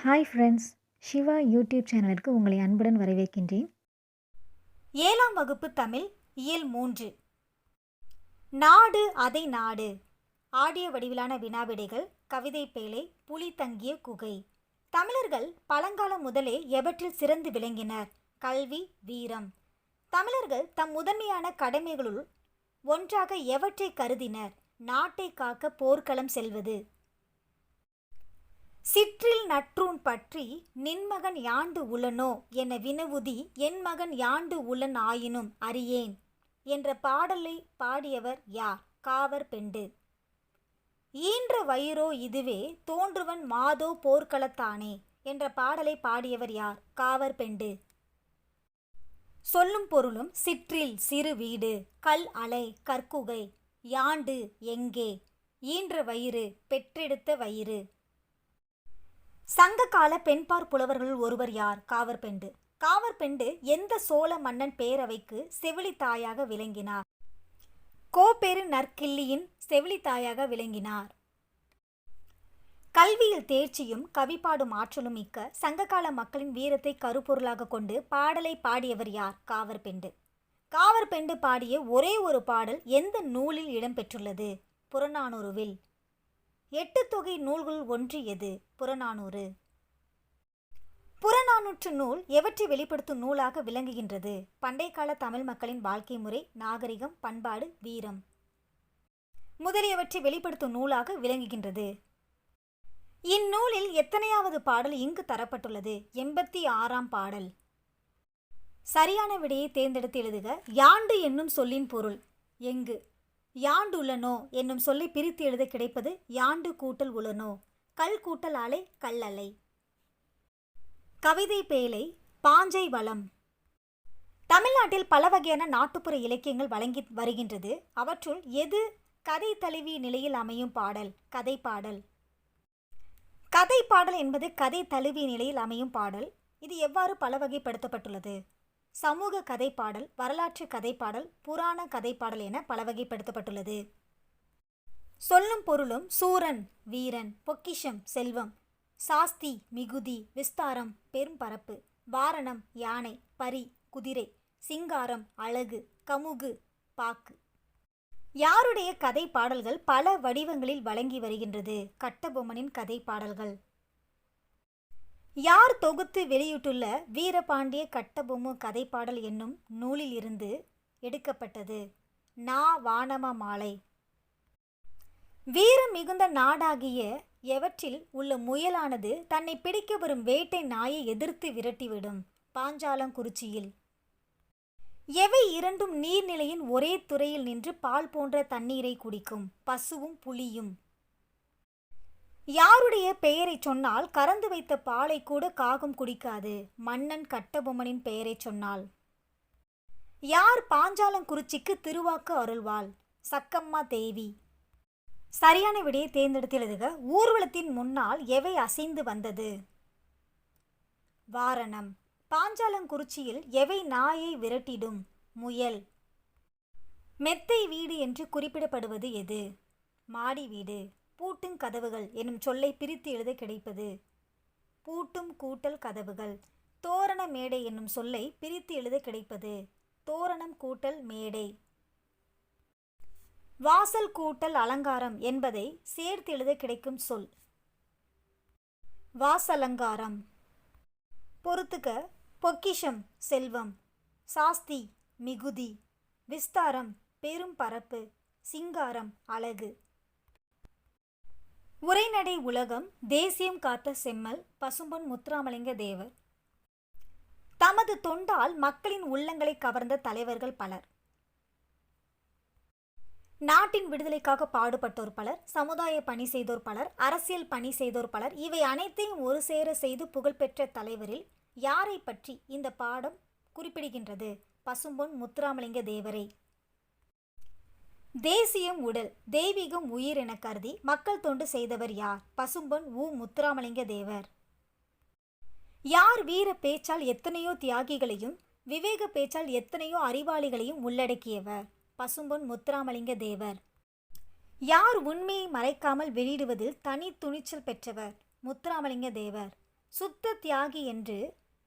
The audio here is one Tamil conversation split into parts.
ஹாய் ஃப்ரெண்ட்ஸ், சிவா யூடியூப் சேனலுக்கு உங்களை அன்புடன் வரவேற்கின்றேன். 7ஆம் வகுப்பு தமிழ் இயல் 3 நாடு அதை நாடு. ஆடிய வடிவிலான வினாவிடைகள். கவிதை பேழை. புலி தங்கிய குகை. தமிழர்கள் பழங்காலம் முதலே எவற்றில் சிறந்து விளங்கினர்? கல்வி, வீரம். தமிழர்கள் தம் முதன்மையான கடமைகளுள் ஒன்றாக எவற்றை கருதினர்? நாட்டை காக்க போர்க்களம் செல்வது. சிற்றில் நற்றூன் பற்றி நின்மகன் யாண்டு உளனோ என வினவுதி என் மகன் யாண்டு உளன் ஆயினும் அறியேன் என்ற பாடலை பாடியவர் யார்? காவர் பெண்டு. ஈன்ற வயிறோ இதுவே தோன்றுவன் மாதோ போர்க்களத்தானே என்ற பாடலை பாடியவர் யார்? காவர் பெண்டு. சொல்லும் பொருளும் சிற்றில் சிறு வீடு, கல் அலை கற்குகை, யாண்டு எங்கே, ஈன்ற வயிறு பெற்றெடுத்த வயிறு. சங்ககால பெண்பார் புலவர்களுள் ஒருவர் யார்? காவற்பெண்டு. காவற்பெண்டு எந்த சோழ மன்னன் பேரவைக்கு செவிலித்தாயாக விளங்கினார்? கோப்பெரு நற்கிள்ளியின் செவிலித்தாயாக விளங்கினார். கல்வியில் தேர்ச்சியும் கவிப்பாடும் ஆற்றலும் மிக்க சங்ககால மக்களின் வீரத்தை கருப்பொருளாக கொண்டு பாடலை பாடியவர் யார்? காவற்பெண்டு. காவற்பெண்டு பாடிய ஒரே ஒரு பாடல் எந்த நூலில் இடம்பெற்றுள்ளது? புறநானூறுவில். 8 தொகை நூல்களுள் ஒன்று எது? புறநானூறு. புறநானூற்று நூல் எவற்றை வெளிப்படுத்தும் நூலாக விளங்குகின்றது? பண்டைக்கால தமிழ் மக்களின் வாழ்க்கை முறை, நாகரிகம், பண்பாடு, வீரம் முதலியவற்றை வெளிப்படுத்தும் நூலாக விளங்குகின்றது. இந்நூலில் எத்தனையாவது பாடல் இங்கு தரப்பட்டுள்ளது? 86ஆம் பாடல். சரியான விடையை தேர்ந்தெடுத்து எழுதுக. யாண்டு என்னும் சொல்லின் பொருள். எங்கு. யாண்டு உளனோ என்னும் சொல்லை பிரித்து எழுத கிடைப்பது யாண்டு கூட்டல் உளனோ. கல் கூட்டல் அலை கல்லலை. கவிதை பேழை. பாஞ்சை வளம். தமிழ்நாட்டில் பல வகையான நாட்டுப்புற இலக்கியங்கள் வழங்கி வருகின்றது. அவற்றுள் எது கதை தழுவிய நிலையில் அமையும் பாடல்? கதை பாடல். கதை பாடல் என்பது கதை தழுவிய நிலையில் அமையும் பாடல். இது எவ்வாறு பல வகைப்படுத்தப்பட்டுள்ளது? சமூக கதைப்பாடல், வரலாற்று கதைப்பாடல், புராண கதைப்பாடல் என பல வகைப்படுத்தப்பட்டுள்ளது. சொல்லும் பொருளும் சூரன் வீரன், பொக்கிஷம் செல்வம், சாஸ்தி மிகுதி, விஸ்தாரம் பெரும் பரப்பு, வாரணம் யானை, பரி குதிரை, சிங்காரம் அழகு, கமுகு பாக்கு. யாருடைய கதை பாடல்கள் பல வடிவங்களில் வழங்கி வருகின்றது? கட்டபொம்மனின் கதை பாடல்கள். யார் தொகுத்து வெளியிட்டுள்ள வீரபாண்டிய கட்டபொம்மு கதைப்பாடல் என்னும் நூலில் இருந்து எடுக்கப்பட்டது? நா. வானம மாலை. வீரம் மிகுந்த நாடாகிய எவற்றில் உள்ள முயலானது தன்னை பிடிக்க வரும் வேட்டை நாயை எதிர்த்து விரட்டிவிடும்? பாஞ்சாலங்குறிச்சியில். எவை இரண்டும் நீர்நிலையின் ஒரே துறையில் நின்று பால் போன்ற தண்ணீரை குடிக்கும்? பசுவும் புலியும். யாருடைய பெயரை சொன்னால் கறந்து வைத்த பாலை கூட காகம் குடிக்காது? மன்னன் கட்டபொம்மனின் பெயரை சொன்னால். யார் பாஞ்சாலங்குறிச்சிக்கு திருவாக்கு அருள்வாள்? சக்கம்மா தேவி. சரியான விடையை தேர்ந்தெடுத்து எழுதுக. ஊர்வலத்தின் முன்னால் எவை அசைந்து வந்தது? வாரணம். பாஞ்சாலங்குறிச்சியில் எவை நாயை விரட்டிடும்? முயல். மெத்தை வீடு என்று குறிப்பிடப்படுவது எது? மாடி வீடு. பூட்டும் கதவுகள் எனும் சொல்லை பிரித்து எழுத கிடைப்பது? பூட்டும் கூட்டல் கதவுகள். தோரண மேடை என்னும் சொல்லை பிரித்து எழுத கிடைப்பது? தோரணம் கூட்டல் மேடை. வாசல் கூட்டல் அலங்காரம் என்பதை சேர்த்து எழுத கிடைக்கும் சொல்? வாசலங்காரம். பொறுத்துக. பொக்கிஷம் செல்வம், சாஸ்தி மிகுதி, விஸ்தாரம் பெரும் பரப்பு, சிங்காரம் அழகு. உரைநடை உலகம். தேசியம் காத்த செம்மல். பசும்பொன் முத்துராமலிங்க தேவர். தமது தொண்டால் மக்களின் உள்ளங்களை கவர்ந்த தலைவர்கள் பலர். நாட்டின் விடுதலைக்காக பாடுபட்டோர் பலர், சமுதாய பணி செய்தோர் பலர், அரசியல் பணி செய்தோர் பலர். இவை அனைத்தையும் ஒரு சேர செய்து புகழ்பெற்ற தலைவரில் யாரை பற்றி இந்த பாடம் குறிப்பிடுகின்றது? பசும்பொன் முத்துராமலிங்க தேவரை. தேசியம் உடல், தெய்வீகம் உயிர் என கருதி மக்கள் தொண்டு செய்தவர் யார்? பசும்பொன் உ. முத்துராமலிங்க தேவர். யார் வீர பேச்சால் எத்தனையோ தியாகிகளையும் விவேக பேச்சால் எத்தனையோ அறிவாளிகளையும் உள்ளடக்கியவர்? பசும்பொன் முத்துராமலிங்க தேவர். யார் உண்மையை மறைக்காமல் வெளியிடுவதில் தனி துணிச்சல் பெற்றவர்? முத்துராமலிங்க தேவர். சுத்த தியாகி என்று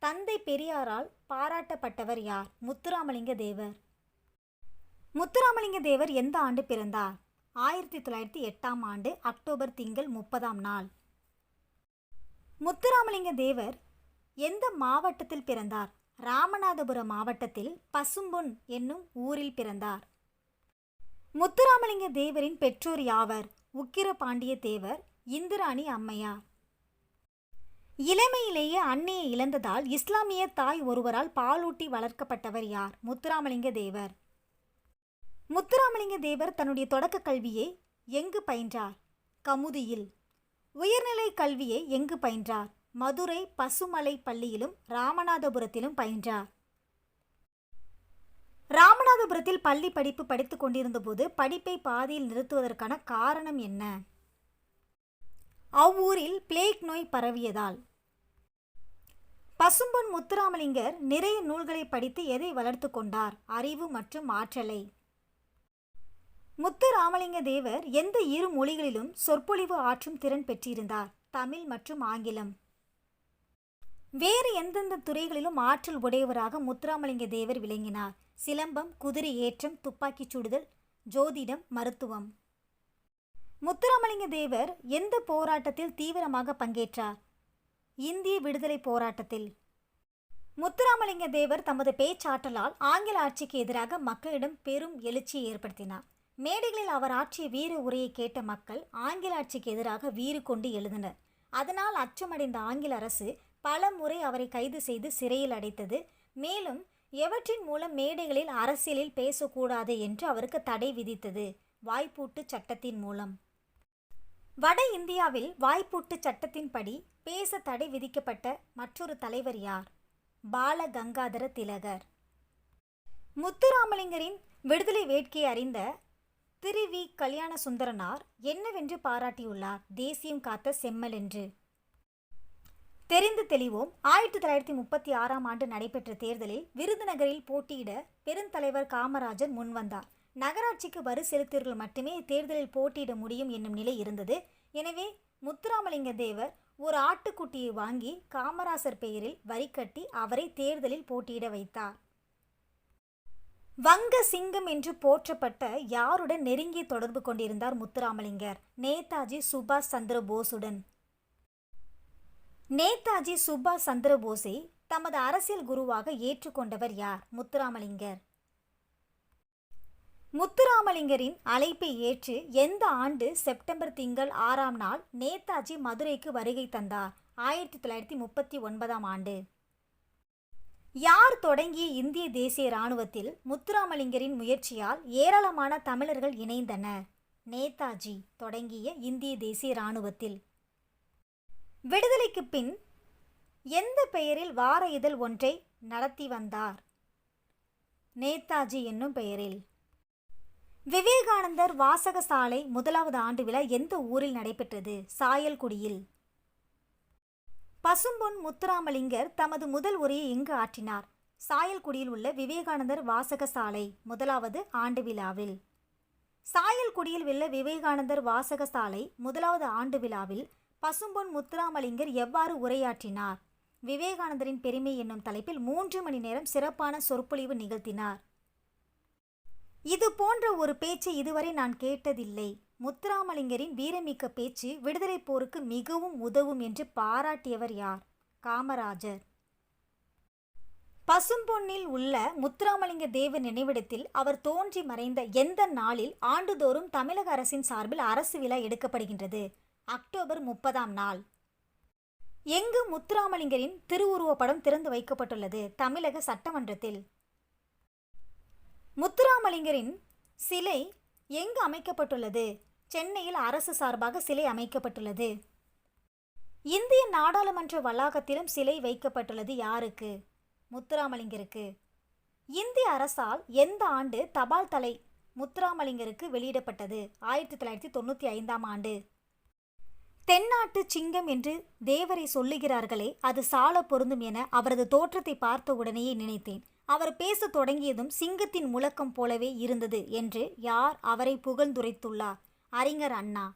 தந்தை பெரியாரால் பாராட்டப்பட்டவர் யார்? முத்துராமலிங்க தேவர். முத்துராமலிங்க தேவர் எந்த ஆண்டு பிறந்தார்? 1908ஆம் ஆண்டு அக்டோபர் திங்கள் 30ஆம் நாள். முத்துராமலிங்க தேவர் எந்த மாவட்டத்தில் பிறந்தார்? ராமநாதபுரம் மாவட்டத்தில் பசும்பொன் என்னும் ஊரில் பிறந்தார். முத்துராமலிங்க தேவரின் பெற்றோர் யாவர்? உக்கிரபாண்டிய தேவர், இந்திராணி அம்மையார். இளமையிலேயே அன்னையை இழந்ததால் இஸ்லாமிய தாய் ஒருவரால் பாலூட்டி வளர்க்கப்பட்டவர் யார்? முத்துராமலிங்க தேவர். முத்துராமலிங்க தேவர் தன்னுடைய தொடக்க கல்வியை எங்கு பயின்றார்? கமுதியில். உயர்நிலை கல்வியை எங்கு பயின்றார்? மதுரை பசுமலை பள்ளியிலும் ராமநாதபுரத்திலும் பயின்றார். ராமநாதபுரத்தில் பள்ளி படிப்பு படித்துக் கொண்டிருந்த போது படிப்பை பாதியில் நிறுத்துவதற்கான காரணம் என்ன? அவ்வூரில் பிளேக் நோய் பரவியதால். பசும்பொன் முத்துராமலிங்கர் நிறைய நூல்களை படித்து எதை வளர்த்து கொண்டார்? அறிவு மற்றும் ஆற்றலை. முத்துராமலிங்க தேவர் எந்த இரு மொழிகளிலும் சொற்பொழிவு ஆற்றும் திறன் பெற்றிருந்தார்? தமிழ் மற்றும் ஆங்கிலம். வேறு எந்தெந்த துறைகளிலும் ஆற்றல் உடையவராக முத்துராமலிங்க தேவர் விளங்கினார்? சிலம்பம், குதிரை ஏற்றம், துப்பாக்கிச் சுடுதல், ஜோதிடம், மருத்துவம். முத்துராமலிங்க தேவர் எந்த போராட்டத்தில் தீவிரமாக பங்கேற்றார்? இந்திய விடுதலை போராட்டத்தில். முத்துராமலிங்க தேவர் தமது பேச்சாற்றலால் ஆங்கில ஆட்சிக்கு எதிராக மக்களிடம் பெரும் எழுச்சியை ஏற்படுத்தினார். மேடைகளில் அவர் ஆற்றிய வீர உரையை கேட்ட மக்கள் ஆங்கில ஆட்சிக்கு எதிராக வீறு கொண்டு எழுதினர். அதனால் அச்சமடைந்த ஆங்கில அரசு பல முறை அவரை கைது செய்து சிறையில் அடைத்தது. மேலும் எவற்றின் மூலம் மேடைகளில் அரசியலில் பேசக்கூடாது என்று அவருக்கு தடை விதித்தது? வாய்ப்பூட்டு சட்டத்தின் மூலம். வட இந்தியாவில் வாய்ப்பூட்டு சட்டத்தின்படி பேச தடை விதிக்கப்பட்ட மற்றொரு தலைவர் யார்? பால கங்காதர திலகர். முத்துராமலிங்கரின் விடுதலை வேட்கையை அறிந்த திரு வி. கல்யாண சுந்தரனார் என்னவென்று பாராட்டியுள்ளார்? தேசியம் காத்த செம்மல் என்று. தெரிந்து தெளிவோம். 1936ஆம் ஆண்டு நடைபெற்ற தேர்தலில் விருதுநகரில் போட்டியிட பெருந்தலைவர் காமராஜர் முன்வந்தார். நகராட்சிக்கு வரி செலுத்தியவர்கள் மட்டுமே தேர்தலில் போட்டியிட முடியும் என்னும் நிலை இருந்தது. எனவே முத்துராமலிங்க தேவர் ஒரு ஆட்டுக்குட்டியை வாங்கி காமராசர் பெயரில் வரி கட்டி அவரை தேர்தலில் போட்டியிட வைத்தார். வங்க சிங்கம் என்று போற்றப்பட்ட யாருடன் நெருங்கிய தொடர்பு கொண்டிருந்தார் முத்துராமலிங்கர்? நேதாஜி சுபாஷ் சந்திர போஸுடன். நேதாஜி சுபாஷ் சந்திர போஸை தமது அரசியல் குருவாக ஏற்றுக்கொண்டவர் யார்? முத்துராமலிங்கர். முத்துராமலிங்கரின் அழைப்பை ஏற்று எந்த ஆண்டு செப்டம்பர் திங்கள் 6ஆம் நாள் நேதாஜி மதுரைக்கு வருகை தந்தார்? 1939ஆம் ஆண்டு. யார் தொடங்கிய இந்திய தேசிய இராணுவத்தில் முத்துராமலிங்கரின் முயற்சியால் ஏராளமான தமிழர்கள் இணைந்தனர்? நேதாஜி தொடங்கிய இந்திய தேசிய இராணுவத்தில். விடுதலைக்கு பின் எந்த பெயரில் வார இதழ் ஒன்றை நடத்தி வந்தார்? நேதாஜி என்னும் பெயரில். விவேகானந்தர் வாசகசாலை முதலாவது ஆண்டு விழா எந்த ஊரில் நடைபெற்றது? சாயல்குடியில். பசும்பொன் முத்துராமலிங்கர் தமது முதல் உரையை எங்கு ஆற்றினார்? சாயல்குடியில் உள்ள விவேகானந்தர் வாசகசாலை முதலாவது ஆண்டு விழாவில். சாயல்குடியில் உள்ள விவேகானந்தர் வாசகசாலை முதலாவது ஆண்டு விழாவில் பசும்பொன் முத்துராமலிங்கர் எவ்வாறு உரையாற்றினார்? விவேகானந்தரின் பெருமை என்னும் தலைப்பில் 3 மணி நேரம் சிறப்பான சொற்பொழிவு நிகழ்த்தினார். இது போன்ற ஒரு பேச்சை இதுவரை நான் கேட்டதில்லை. முத்துராமலிங்கரின் வீரமிக்க பேச்சு விடுதலை போருக்கு மிகவும் உதவும் என்று பாராட்டியவர் யார்? காமராஜர். பசும்பொன்னில் உள்ள முத்துராமலிங்க தேவர் நினைவிடத்தில் அவர் தோன்றி மறைந்த எந்த நாளில் ஆண்டுதோறும் தமிழக அரசின் சார்பில் அரசு விழா எடுக்கப்படுகின்றது? அக்டோபர் 30ஆம் நாள். எங்கு முத்துராமலிங்கரின் திருவுருவப்படம் திறந்து வைக்கப்பட்டுள்ளது? தமிழக சட்டமன்றத்தில். முத்துராமலிங்கரின் சிலை எங்கு அமைக்கப்பட்டுள்ளது? சென்னையில் அரசு சார்பாக சிலை அமைக்கப்பட்டுள்ளது. இந்திய நாடாளுமன்ற வளாகத்திலும் சிலை வைக்கப்பட்டுள்ளது. யாருக்கு? முத்துராமலிங்கருக்கு. இந்திய அரசால் எந்த ஆண்டு தபால் தலை முத்துராமலிங்கருக்கு வெளியிடப்பட்டது? 1995ஆம் ஆண்டு. தென்னாட்டு சிங்கம் என்று தேவரை சொல்லுகிறார்களே, அது சால பொருந்தும் என அவரது தோற்றத்தை பார்த்த உடனேயே நினைத்தேன். அவர் பேச தொடங்கியதும் சிங்கத்தின் முழக்கம் போலவே இருந்தது என்று யார் அவரை புகழ்ந்துரைத்துள்ளார்? அறிஞர் அண்ணா.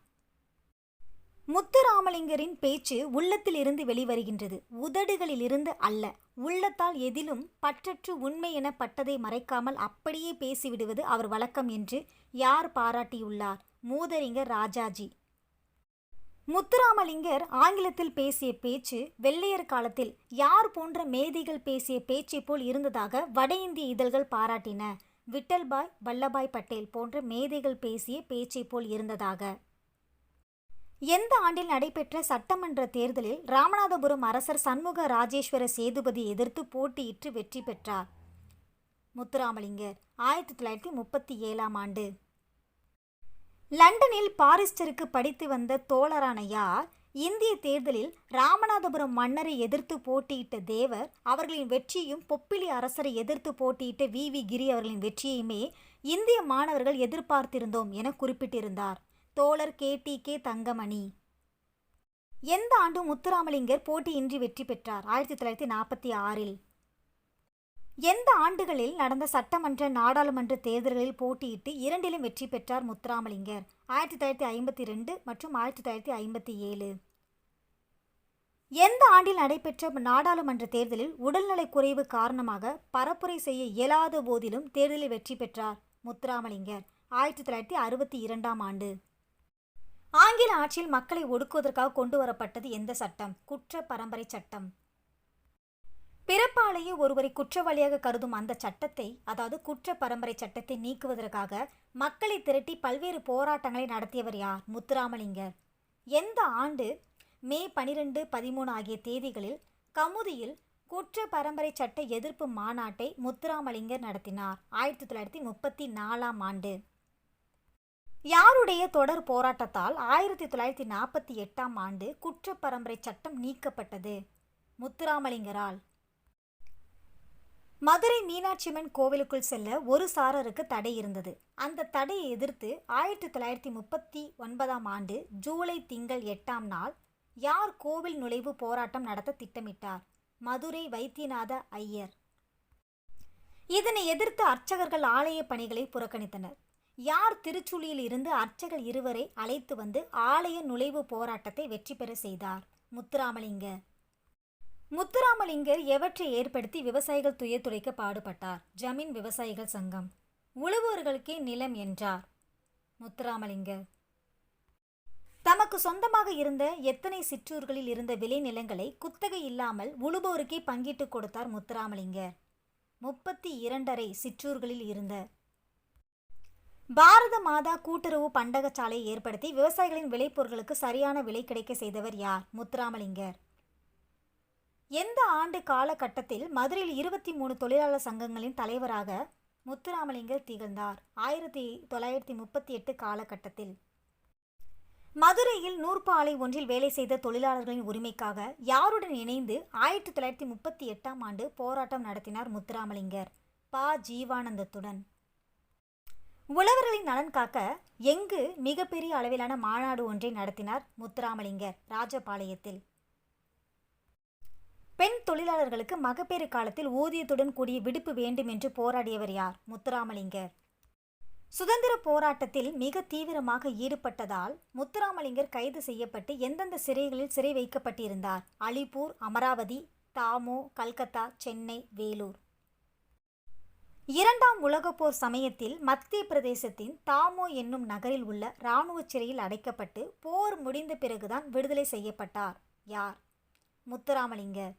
முத்துராமலிங்கரின் பேச்சு உள்ளத்தில் இருந்து வெளிவருகின்றது, உதடுகளிலிருந்து அல்ல. உள்ளத்தால் எதிலும் பற்றற்று உண்மை என பட்டதை மறைக்காமல் அப்படியே பேசிவிடுவது அவர் வழக்கம் என்று யார் பாராட்டியுள்ளார்? மூதறிஞர் ராஜாஜி. முத்துராமலிங்கர் ஆங்கிலத்தில் பேசிய பேச்சு வெள்ளையர் காலத்தில் யார் போன்ற மேதைகள் பேசிய பேச்சை போல் இருந்ததாக வட இந்திய இதழ்கள் பாராட்டின. விட்டல்பாய் வல்லபாய் பட்டேல் போன்ற மேதைகள் பேசிய பேச்சை போல் இருந்ததாக. எந்த ஆண்டில் நடைபெற்ற சட்டமன்ற தேர்தலில் ராமநாதபுரம் அரசர் சண்முக ராஜேஸ்வர சேதுபதி எதிர்த்து போட்டியிட்டு வெற்றி பெற்றார்? முத்துராமலிங்கர். 1937ஆம் ஆண்டு. லண்டனில் பாரிஸ்டருக்கு படித்து வந்த தோழரான யார் இந்திய தேர்தலில் ராமநாதபுரம் மன்னரை எதிர்த்து போட்டியிட்ட தேவர் அவர்களின் வெற்றியும் பொப்பிலி அரசரை எதிர்த்து போட்டியிட்ட வி கிரி அவர்களின் வெற்றியுமே இந்திய மாணவர்கள் எதிர்பார்த்திருந்தோம் என குறிப்பிட்டிருந்தார் தோழர் கே தங்கமணி. எந்த ஆண்டு முத்துராமலிங்கர் போட்டியின்றி வெற்றி பெற்றார்? 1946இல். எந்த ஆண்டுகளில் நடந்த சட்டமன்ற நாடாளுமன்ற தேர்தல்களில் போட்டியிட்டு இரண்டிலும் வெற்றி பெற்றார் முத்துராமலிங்கர்? 1952 மற்றும் 1957. எந்த ஆண்டில் நடைபெற்ற நாடாளுமன்ற தேர்தலில் உடல்நலக் குறைவு காரணமாக பரப்புரை செய்ய இயலாத போதிலும் தேர்தலில் வெற்றி பெற்றார் முத்துராமலிங்கர்? 1962ஆம் ஆண்டு. ஆங்கில ஆட்சியில் மக்களை ஒடுக்குவதற்காக கொண்டு வரப்பட்டது எந்த சட்டம்? குற்ற பரம்பரை சட்டம். பிறப்பாலேயே ஒருவரை குற்றவாளியாக கருதும் அந்த சட்டத்தை, அதாவது குற்ற பரம்பரை சட்டத்தை நீக்குவதற்காக மக்களை திரட்டி பல்வேறு போராட்டங்களை நடத்தியவர் யார்? முத்துராமலிங்கர். எந்த ஆண்டு மே 12, 13 ஆகிய தேதிகளில் கமுதியில் குற்ற பரம்பரை சட்ட எதிர்ப்பு மாநாட்டை முத்துராமலிங்கர் நடத்தினார்? 1934ஆம் ஆண்டு. யாருடைய தொடர் போராட்டத்தால் 1948ஆம் ஆண்டு குற்ற பரம்பரை சட்டம் நீக்கப்பட்டது? முத்துராமலிங்கரால். மதுரை மீனாட்சியம்மன் கோவிலுக்குள் செல்ல ஒரு சாரருக்கு தடை இருந்தது. அந்த தடையை எதிர்த்து 1939ஆம் ஆண்டு ஜூலை திங்கள் 8ஆம் நாள் யார் கோவில் நுழைவு போராட்டம் நடத்த திட்டமிட்டார்? மதுரை வைத்தியநாத ஐயர். இதனை எதிர்த்து அர்ச்சகர்கள் ஆலய பணிகளை புறக்கணித்தனர். யார் திருச்சுழியில் இருந்து அர்ச்சகர் இருவரை அழைத்து வந்து ஆலய நுழைவு போராட்டத்தை வெற்றி பெற செய்தார்? முத்துராமலிங்கர். முத்துராமலிங்கர் எவற்றை ஏற்படுத்தி விவசாயிகள் துயர் துடைக்க பாடுபட்டார்? ஜமீன் விவசாயிகள் சங்கம். உழுவோர்களுக்கே நிலம் என்றார் முத்துராமலிங்கர். தமக்கு சொந்தமாக இருந்த எத்தனை சிற்றூர்களில் இருந்த விளை நிலங்களை குத்தகை இல்லாமல் உழுபவருக்கே பங்கிட்டு கொடுத்தார் முத்துராமலிங்கர்? 32.5 சிற்றூர்களில் இருந்த. பாரத மாதா கூட்டுறவு பண்டகச்சாலையை ஏற்படுத்தி விவசாயிகளின் விளைபொருட்களுக்கு சரியான விலை கிடைக்க செய்தவர் யார்? முத்துராமலிங்கர். எந்த ஆண்டு காலகட்டத்தில் மதுரையில் 23 தொழிலாளர் சங்கங்களின் தலைவராக முத்துராமலிங்கர் திகழ்ந்தார்? 1938 காலகட்டத்தில். மதுரையில் நூற்பு ஆலை ஒன்றில் வேலை செய்த தொழிலாளர்களின் உரிமைக்காக யாருடன் இணைந்து 1938ஆம் ஆண்டு போராட்டம் நடத்தினார் முத்துராமலிங்கர்? ஜீவானந்தத்துடன். உழவர்களின் நலன் காக்க எங்கு மிகப்பெரிய அளவிலான மாநாடு ஒன்றை நடத்தினார் முத்துராமலிங்கர்? ராஜபாளையத்தில். பெண் தொழிலாளர்களுக்கு மகப்பேறு காலத்தில் ஊதியத்துடன் கூடிய விடுப்பு வேண்டும் என்று போராடியவர் யார்? முத்துராமலிங்கர். சுதந்திர போராட்டத்தில் மிக தீவிரமாக ஈடுபட்டதால் முத்துராமலிங்கர் கைது செய்யப்பட்டு எந்தெந்த சிறைகளில் சிறை வைக்கப்பட்டிருந்தார்? அலிப்பூர், அமராவதி, தாமோ, கல்கத்தா, சென்னை, வேலூர். இரண்டாம் உலகப்போர் சமயத்தில் மத்திய பிரதேசத்தின் தாமோ என்னும் நகரில் உள்ள இராணுவ சிறையில் அடைக்கப்பட்டு போர் முடிந்த பிறகுதான் விடுதலை செய்யப்பட்டார். யார்? முத்துராமலிங்கர்.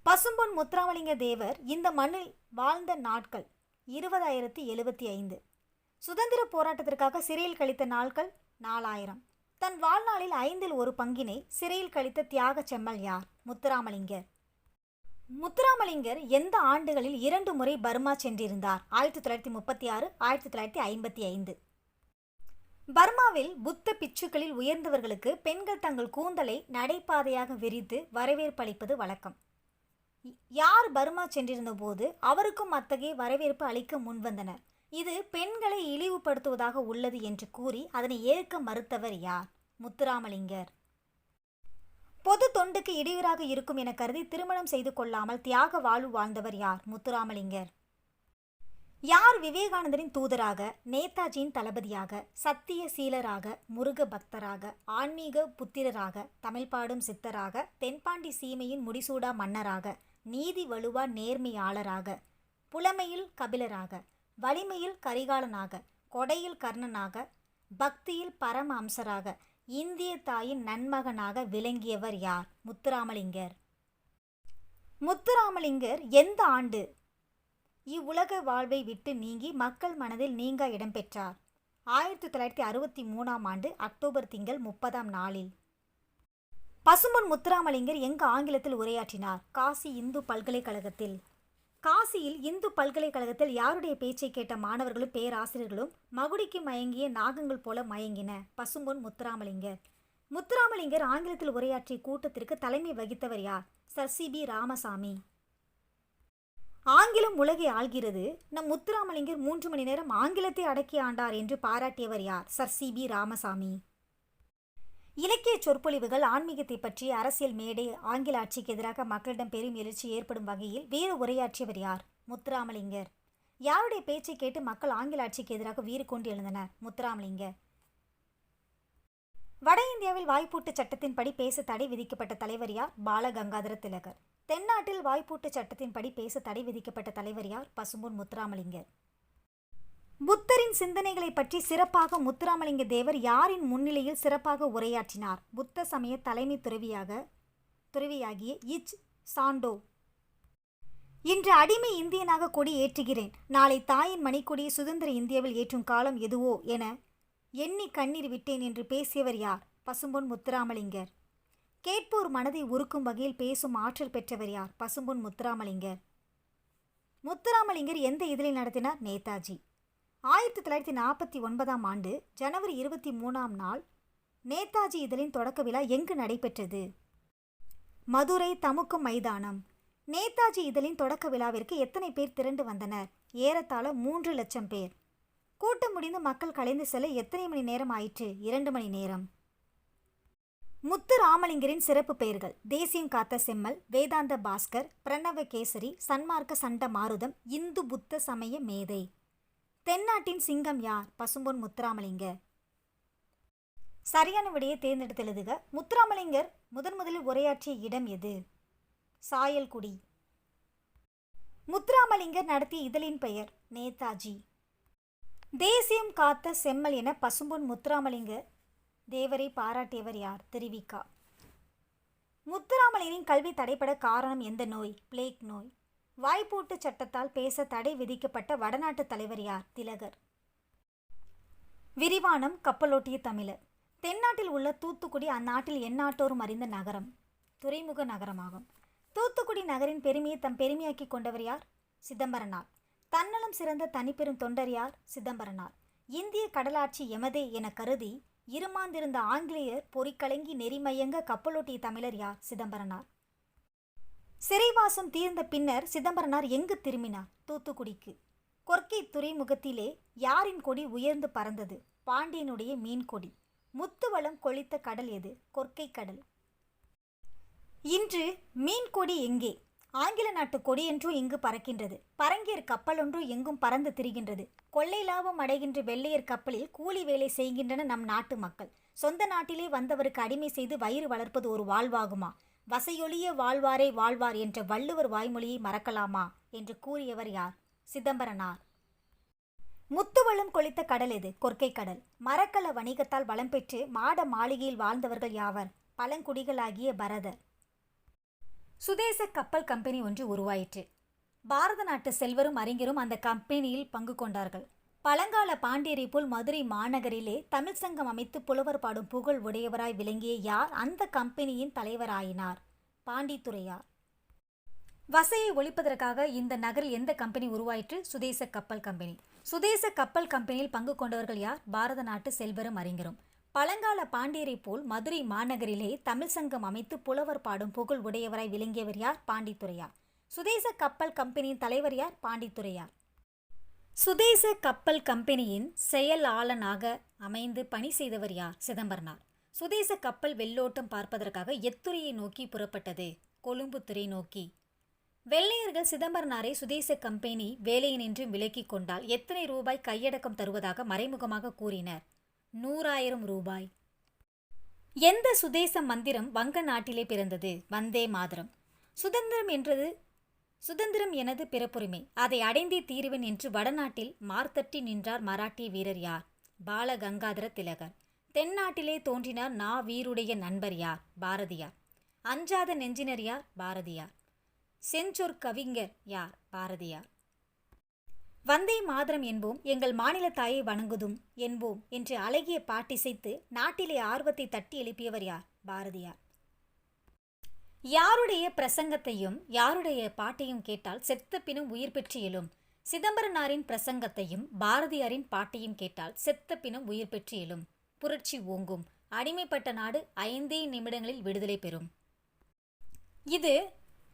பசும்பொன் முத்துராமலிங்க தேவர் இந்த மண்ணில் வாழ்ந்த நாட்கள் 20,075. சுதந்திர போராட்டத்திற்காக சிறையில் கழித்த நாட்கள் 4000. தன் வாழ்நாளில் 5இல் 1 பங்கினை சிறையில் கழித்த தியாக செம்மல் யார்? முத்துராமலிங்கர். முத்துராமலிங்கர் எந்த ஆண்டுகளில் 2 முறை பர்மா சென்றிருந்தார்? 1936, 1955. பர்மாவில் புத்த பிட்சுக்களில் உயர்ந்தவர்களுக்கு பெண்கள் தங்கள் கூந்தலை நடைபாதையாக விரித்து வரவேற்பு அளிப்பது வழக்கம். யார் பர்மா சென்றிருந்த போது அவருக்கும் அத்தகைய வரவேற்பு அளிக்க முன்வந்தனர். இது பெண்களை இழிவுபடுத்துவதாக உள்ளது என்று கூறி அதனை ஏற்க மறுத்தவர் யார்? முத்துராமலிங்கர். பொது தொண்டுக்கு இடையூறாக இருக்கும் என கருதி திருமணம் செய்து கொள்ளாமல் தியாக வாழ்வு வாழ்ந்தவர் யார்? முத்துராமலிங்கர். யார் விவேகானந்தரின் தூதராக, நேதாஜியின் தளபதியாக, சத்திய சீலராக, முருக பக்தராக, ஆன்மீக புத்திரராக, தமிழ் பாடும் சித்தராக, தென்பாண்டி சீமையின் முடிசூடா மன்னராக, நீதி வலுவா நேர்மையாளராக, புலமையில் கபிலராக, வலிமையில் கரிகாலனாக, கொடையில் கர்ணனாக, பக்தியில் பரம அம்சராக, இந்திய தாயின் நன்மகனாக விளங்கியவர் யார்? முத்துராமலிங்கர். முத்துராமலிங்கர் எந்த ஆண்டு இவ்வுலக வாழ்வை விட்டு நீங்கி மக்கள் மனதில் நீங்கா இடம்பெற்றார்? 1963ஆம் ஆண்டு அக்டோபர் திங்கள் 30ஆம் நாளில். பசும்பொன் முத்துராமலிங்கர் எங்கு ஆங்கிலத்தில் உரையாற்றினார்? காசி இந்து பல்கலைக்கழகத்தில். காசியில் இந்து பல்கலைக்கழகத்தில் யாருடைய பேச்சை கேட்ட மாணவர்களும் பேராசிரியர்களும் மகுடிக்கு மயங்கிய நாகங்கள் போல மயங்கின? பசும்பொன் முத்துராமலிங்கர். முத்துராமலிங்கர் ஆங்கிலத்தில் உரையாற்றிய கூட்டத்திற்கு தலைமை வகித்தவர் யார்? Sir C P Ramaswamy. ஆங்கிலம் உலகை ஆள்கிறது, நம் முத்துராமலிங்கர் 3 மணி நேரம் ஆங்கிலத்தை அடக்கி ஆண்டார் என்று பாராட்டியவர் யார்? Sir C P Ramaswamy. இலக்கிய சொற்பொழிவுகள், ஆன்மீகத்தை பற்றி அரசியல் மேடை, ஆங்கில ஆட்சிக்கு எதிராக மக்களிடம் பெரும் எழுச்சி ஏற்படும் வகையில் வேறு உரையாற்றியவர் யார்? முத்துராமலிங்கர். யாருடைய பேச்சை கேட்டு மக்கள் ஆங்கில ஆட்சிக்கு எதிராக வீறு கொண்டு எழுந்தனர்? முத்துராமலிங்கர். வட இந்தியாவில் வாய்ப்பூட்டு சட்டத்தின்படி பேச தடை விதிக்கப்பட்ட தலைவர் யார்? பாலகங்காதர திலகர். தென்னாட்டில் வாய்ப்பூட்டு சட்டத்தின்படி பேச தடை விதிக்கப்பட்ட தலைவர் யார்? பசும்பொன் முத்துராமலிங்கர். புத்தரின் சிந்தனைகளை பற்றி சிறப்பாக முத்துராமலிங்க தேவர் யாரின் முன்னிலையில் சிறப்பாக உரையாற்றினார்? புத்த சமய தலைமை துறவியாகிய இச் சாண்டோ. இன்று அடிமை இந்தியனாக கொடி ஏற்றுகிறேன், நாளை தாயின் மணிக்கொடியை சுதந்திர இந்தியாவில் ஏற்றும் காலம் எதுவோ என எண்ணி கண்ணீர் விட்டேன் என்று பேசியவர் யார்? பசும்பொன் முத்துராமலிங்கர். கேட்போர் மனதை உருக்கும் வகையில் பேசும் ஆற்றல் பெற்றவர் யார்? பசும்பொன் முத்துராமலிங்கர். முத்துராமலிங்கர் எந்த இதழில் நடத்தினார்? நேதாஜி. 1949ஆம் ஆண்டு ஜனவரி 23ஆம் நாள் நேதாஜி இதழின் தொடக்க விழா எங்கு நடைபெற்றது? மதுரை தமுக்கும் மைதானம். நேதாஜி இதழின் தொடக்க விழாவிற்கு எத்தனை பேர் திரண்டு வந்தனர்? ஏறத்தாழ 3 லட்சம் பேர். கூட்டம் முடிந்து மக்கள் கலைந்து செல்ல எத்தனை மணி நேரம் ஆயிற்று? 2 மணி நேரம். முத்துராமலிங்கரின் சிறப்பு பெயர்கள்: தேசியம் காத்த செம்மல், வேதாந்த பாஸ்கர், பிரணவ கேசரி, சன்மார்க்க சண்ட மாருதம், இந்து புத்த சமய மேதை. தென்னாட்டின் சிங்கம் யார்? பசும்பொன் முத்துராமலிங்கர். சரியான விடையை தேர்ந்தெடுத்து எழுதுக. முத்துராமலிங்கர் முதலில் உரையாற்றிய இடம் எது? சாயல்குடி. முத்துராமலிங்கர் நடத்திய இதழின் பெயர்? நேதாஜி. தேசியம் காத்த செம்மல் என பசும்பொன் முத்துராமலிங்கர் தேவரை பாராட்டியவர் யார்? திருவிக்கா. முத்துராமலிங்கரின் கல்வி தடைப்பட காரணம் எந்த நோய்? பிளேக் நோய். வாய்ப்பூட்டு சட்டத்தால் பேச தடை விதிக்கப்பட்ட வடநாட்டு தலைவர் யார்? திலகர். விரிவானம்: கப்பலோட்டிய தமிழர். தென்னாட்டில் உள்ள தூத்துக்குடி அந்நாட்டில் எந்நாட்டோரும் அறிந்த நகரம், துறைமுக நகரமாகும். தூத்துக்குடி நகரின் பெருமையை தம் பெருமையாக்கி கொண்டவர் யார்? சிதம்பரனார். தன்னலம் சிறந்த தனிப்பெரும் தொண்டர் யார்? சிதம்பரனார். இந்திய கடலாட்சி எமதே என கருதி இருமாந்திருந்த ஆங்கிலேயர் பொறிக்கலங்கி நெறிமயங்க கப்பலோட்டிய தமிழர் யார்? சிதம்பரனார். சிறைவாசம் தீர்ந்த பின்னர் சிதம்பரனார் எங்கு திரும்பினார்? தூத்துக்குடிக்கு. கொர்க்கை துறைமுகத்திலே யாரின் கொடி உயர்ந்து பறந்தது? பாண்டியனுடைய மீன் கொடி. முத்துவளம் கொளித்த கடல் எது? கொர்க்கை கடல். இன்று மீன் கொடி எங்கே? ஆங்கில நாட்டு கொடியொன்றும் இங்கு பறக்கின்றது. பரங்கியர் கப்பலொன்று எங்கும் பறந்து திரிகின்றது. கொள்ளை லாபம் அடைகின்ற வெள்ளையர் கப்பலில் கூலி வேலை செய்கின்றன நம் நாட்டு மக்கள். சொந்த நாட்டிலே வந்தவருக்கு அடிமை செய்து வயிறு வளர்ப்பது ஒரு வாழ்வாகுமா? வசையொழிய வாழ்வாரே வாழ்வார் என்ற வள்ளுவர் வாய்மொழியை மறக்கலாமா என்று கூறியவர் யார்? சிதம்பரனார். முத்துவளம் கொளித்த கடல் எது? கொர்க்கை கடல். மரக்கல வணிகத்தால் வளம் பெற்று மாட மாளிகையில் வாழ்ந்தவர்கள் யாவர்? பழங்குடிகளாகிய பரதர். சுதேச கப்பல் கம்பெனி ஒன்று உருவாயிற்று. பாரத நாட்டு செல்வரும் அறிஞரும் அந்த கம்பெனியில் பங்கு கொண்டார்கள். பழங்கால பாண்டியரை போல் மதுரை மாநகரிலே தமிழ் சங்கம் அமைத்து புலவர் பாடும் புகழ் உடையவராய் விளங்கிய யார் அந்த கம்பெனியின் தலைவராயினார்? பாண்டித்துரையார். வசையை ஒழிப்பதற்காக இந்த நகரில் எந்த கம்பெனி உருவாயிற்று? சுதேச கப்பல் கம்பெனி. சுதேச கப்பல் கம்பெனியில் பங்கு கொண்டவர்கள் யார்? பாரத நாட்டு செல்வரும் அறிஞரும். பழங்கால பாண்டியரை போல் மதுரை மாநகரிலே தமிழ் சங்கம் அமைத்து புலவர் பாடும் புகழ் உடையவராய் விளங்கியவர் யார்? பாண்டித்துரையார். சுதேச கப்பல் கம்பெனியின் தலைவர் யார்? பாண்டித்துரையார். சுதேச கப்பல் கம்பெனியின் செயலாளனாக அமைந்து பணி செய்தவர் யார்? சிதம்பரனார். சுதேச கப்பல் வெள்ளோட்டம் பார்ப்பதற்காக எத்துறையை நோக்கி புறப்பட்டது? கொழும்பு துறை நோக்கி. வெள்ளையர்கள் சிதம்பரனாரை சுதேச கம்பெனி வேலையினின்று விலக்கிக் கொண்டால் எத்தனை ரூபாய் கையடக்கம் தருவதாக மறைமுகமாக கூறினர்? 100,000 ரூபாய். எந்த சுதேச மந்திரம் வங்க நாட்டிலே பிறந்தது? வந்தே மாதரம். சுதந்திரம் எனது பிறப்புரிமை, அதை அடைந்தே தீருவேன் என்று வடநாட்டில் மார்த்தட்டி நின்றார் மராட்டிய வீரர் யார்? பால கங்காதர திலகர். தென்னாட்டிலே தோன்றினார் வீருடைய நண்பர் யார்? பாரதியார். அஞ்சாத நெஞ்சினர் யார்? பாரதியார். செஞ்சொற் கவிஞர் யார்? பாரதியார். வந்தே மாதரம் என்போம், எங்கள் மாநில தாயை வணங்குதும் என்போம் என்று அழகிய பாட்டிசைத்து நாட்டிலே ஆர்வத்தை தட்டி எழுப்பியவர் யார்? பாரதியார். யாருடைய பிரசங்கத்தையும் யாருடைய பாட்டையும் கேட்டால் செத்த பினும் உயிர் பெற்று எழும்? சிதம்பரனாரின் பிரசங்கத்தையும் பாரதியாரின் பாட்டையும் கேட்டால் செத்த பினும் உயிர் பெற்று எழும். புரட்சி ஓங்கும், அடிமைப்பட்ட நாடு 5 நிமிடங்களில் விடுதலை பெறும். இது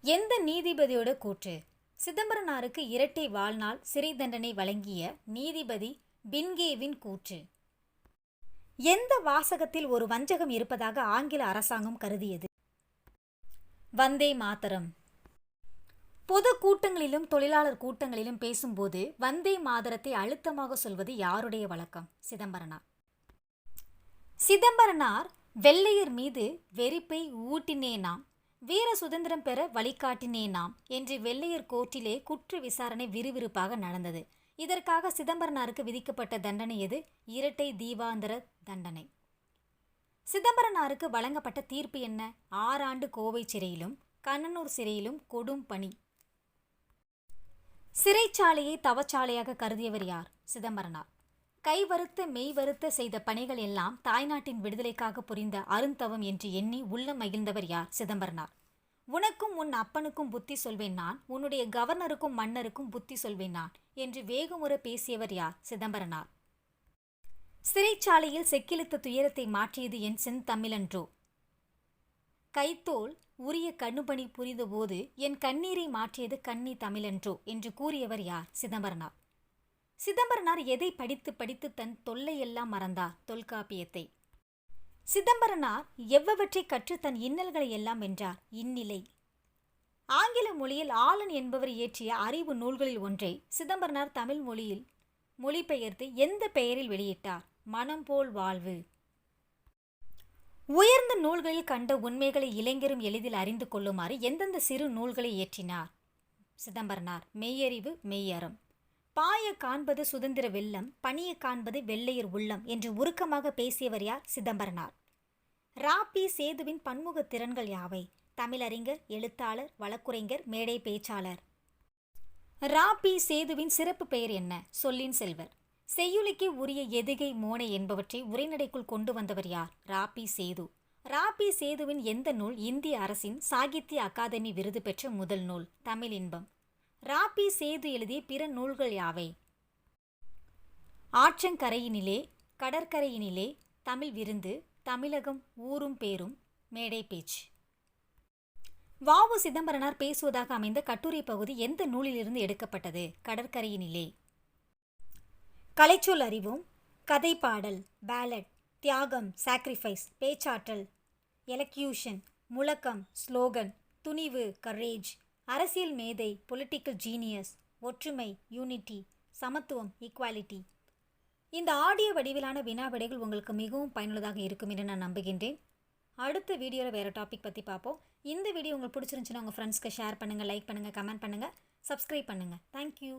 எந்த நீதிபதியோட கூற்று? சிதம்பரனாருக்கு இரட்டை வாழ்நாள் சிறை தண்டனை வழங்கிய நீதிபதி பின்கேவின் கூற்று. எந்த வாசகத்தில் ஒரு வஞ்சகம் இருப்பதாக ஆங்கில அரசாங்கம் கருதியது? வந்தே மாதரம். பொது கூட்டங்களிலும் தொழிலாளர் கூட்டங்களிலும் பேசும்போது வந்தே மாதரத்தை அழுத்தமாக சொல்வது யாருடைய வழக்கம்? சிதம்பரனார். சிதம்பரனார் வெள்ளையர் மீது வெறுப்பை ஊட்டினேனாம், வீர சுதந்திரம் பெற வழிகாட்டினேனாம் என்று வெள்ளையர் கோர்ட்டிலே குற்ற விசாரணை விறுவிறுப்பாக நடந்தது. இதற்காக சிதம்பரனாருக்கு விதிக்கப்பட்ட தண்டனை எது? இரட்டை தீவாந்தர தண்டனை. சிதம்பரனாருக்கு வழங்கப்பட்ட தீர்ப்பு என்ன? 6 ஆண்டு கோவை சிறையிலும் கண்ணனூர் சிறையிலும் கொடும் பணி. சிறைச்சாலையை தவச்சாலையாக கருதியவர் யார்? சிதம்பரனார். கைவருத்த மெய்வருத்த செய்த பணிகள் எல்லாம் தாய்நாட்டின் விடுதலைக்காக புரிந்த அருந்தவம் என்று எண்ணி உள்ளம் மகிழ்ந்தவர் யார்? சிதம்பரனார். உனக்கும் உன் அப்பனுக்கும் புத்தி சொல்வேன் நான், உன்னுடைய கவர்னருக்கும் மன்னருக்கும் புத்தி சொல்வேன் நான் என்று வேகமுற பேசியவர் யார்? சிதம்பரனார். சிறைச்சாலையில் செக்கிழுத்த துயரத்தை மாற்றியது என் செந்தமிழன்றோ? கைத்தோல் உரிய கண்ணுபணி புரிந்தபோது என் கண்ணீரை மாற்றியது கன்னி தமிழன்றோ என்று கூறியவர் யார்? சிதம்பரனார். சிதம்பரனார் எதை படித்து படித்து தன் தொல்லையெல்லாம் மறந்தார்? தொல்காப்பியத்தை. சிதம்பரனார் எவ்வவற்றை கற்று தன் இன்னல்களை எல்லாம் வென்றார்? இந்நிலை. ஆங்கில மொழியில் ஆலன் என்பவர் இயற்றிய அறிவு நூல்களில் ஒன்றை சிதம்பரனார் தமிழ் மொழியில் மொழிபெயர்த்து எந்த பெயரில் வெளியிட்டார்? மனம் போல் வாழ்வு. உயர்ந்த நூல்களில் கண்ட உண்மைகளை இளைஞரும் எளிதில் அறிந்து கொள்ளுமாறு எந்தெந்த சிறு நூல்களை இயற்றினார்? சிதம்பரனார். மெய்யறிவு, மெய்யறம். பாய காண்பது சுதந்திர வெள்ளம், பணிய காண்பது வெள்ளையர் உள்ளம் என்று உருக்கமாக பேசியவர் யார்? சிதம்பரனார். ராபி சேதுவின் பன்முக திறன்கள் யாவை? தமிழறிஞர், எழுத்தாளர், வழக்குரைஞர், மேடை பேச்சாளர். ராபி சேதுவின் சிறப்பு பெயர் என்ன? சொல்லின் செல்வர். செய்யுளுக்கே உரிய எதுகை, மோனை என்பவற்றை உரைநடைக்குள் கொண்டு வந்தவர் யார்? ராபி சேது. ராபி சேதுவின் எந்த நூல் இந்திய அரசின் சாகித்ய அகாதமி விருது பெற்ற முதல் நூல்? தமிழ் இன்பம். ராபி சேது எழுதிய பிற நூல்கள் யாவை? ஆற்றங்கரையினிலே, கடற்கரையினிலே, தமிழ் விருந்து, தமிழகம் ஊரும் பேரும், மேடை பேச்சு. வ.உ. சிதம்பரனார் பேசுவதாக அமைந்த கட்டுரை பகுதி எந்த நூலிலிருந்து எடுக்கப்பட்டது? கடற்கரையினிலே. கலைச்சொல் அறிவோம். கதை பாடல், பேலட். தியாகம், சாக்ரிஃபைஸ். பேச்சாற்றல், எலக்யூஷன். முழக்கம், ஸ்லோகன். துணிவு, கரேஜ். அரசியல் மேதை, பொலிட்டிக்கல் ஜீனியஸ். ஒற்றுமை, யூனிட்டி. சமத்துவம், ஈக்குவாலிட்டி. இந்த ஆடியோ வடிவிலான வினாவிடைகள் உங்களுக்கு மிகவும் பயனுள்ளதாக இருக்கும் என்று நான் நம்புகின்றேன். அடுத்த வீடியோவில் வேறு டாபிக் பற்றி பார்ப்போம். இந்த வீடியோ உங்களுக்கு பிடிச்சிருந்துச்சுன்னா உங்கள் ஃப்ரெண்ட்ஸ்க்கு ஷேர் பண்ணுங்கள், லைக் பண்ணுங்கள், கமெண்ட் பண்ணுங்கள், சப்ஸ்கிரைப் பண்ணுங்கள். தேங்க்யூ.